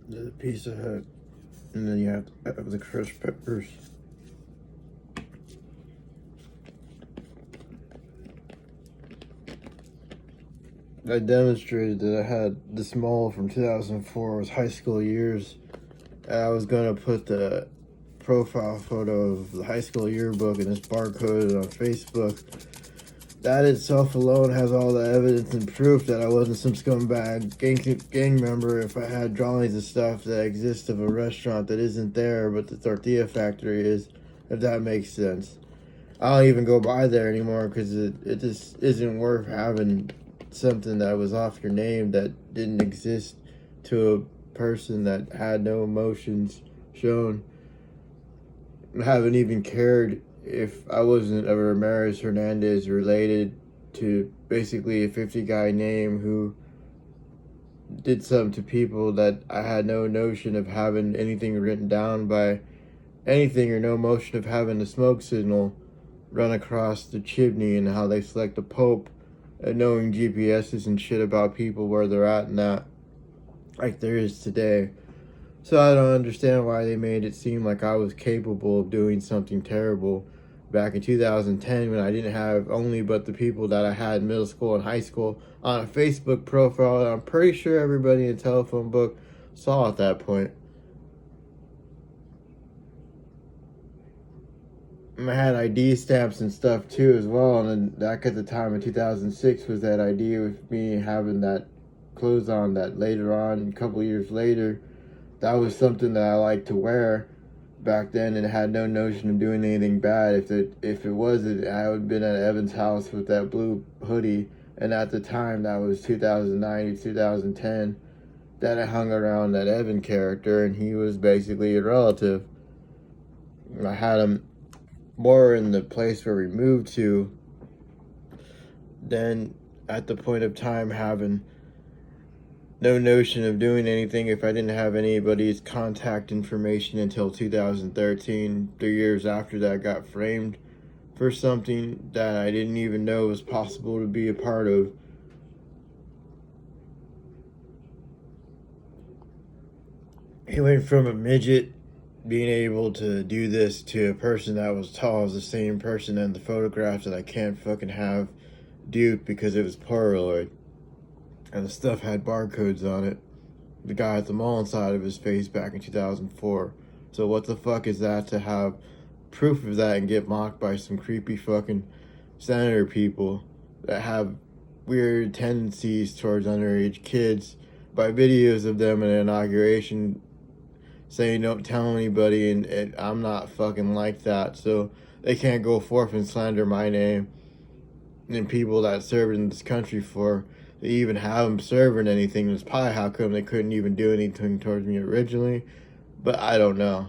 The Pizza Hut, and then you have to have the crushed peppers. I demonstrated that I had this mole from 2004. It was high school years. And I was gonna put the profile photo of the high school yearbook and this barcode on Facebook. That itself alone has all the evidence and proof that I wasn't some scumbag gang member if I had drawings of stuff that exists of a restaurant that isn't there, but the tortilla factory is, if that makes sense. I don't even go by there anymore because it just isn't worth having something that was off your name that didn't exist to a person that had no emotions shown. I haven't even cared if I wasn't a Ramirez Hernandez related to basically a 50 guy name who did something to people that I had no notion of having anything written down by anything, or no motion of having a smoke signal run across the chimney, and how they select the Pope, and knowing GPSs and shit about people where they're at and that, like there is today. So I don't understand why they made it seem like I was capable of doing something terrible back in 2010 when I didn't have only but the people that I had in middle school and high school on a Facebook profile that I'm pretty sure everybody in the telephone book saw at that point. I had ID stamps and stuff too as well, and then back at the time in 2006 was that idea with me having that clothes on that later on, a couple years later, that was something that I liked to wear back then, and had no notion of doing anything bad. If it wasn't, I would have been at Evan's house with that blue hoodie, and at the time that was 2009 to 2010, that I hung around that Evan character, and he was basically a relative. I had him more in the place where we moved to than at the point of time having no notion of doing anything if I didn't have anybody's contact information until 2013. 3 years after that, I got framed for something that I didn't even know was possible to be a part of. He went from a midget being able to do this to a person that was tall as the same person in the photograph that I can't fucking have duped because it was Polaroid. And the stuff had barcodes on it. The guy had them all inside of his face back in 2004. So what the fuck is that to have proof of that and get mocked by some creepy fucking senator people that have weird tendencies towards underage kids by videos of them in an inauguration saying don't tell anybody, and I'm not fucking like that, so they can't go forth and slander my name and people that served in this country for to even have them serving anything. That's probably how come they couldn't even do anything towards me originally, but I don't know.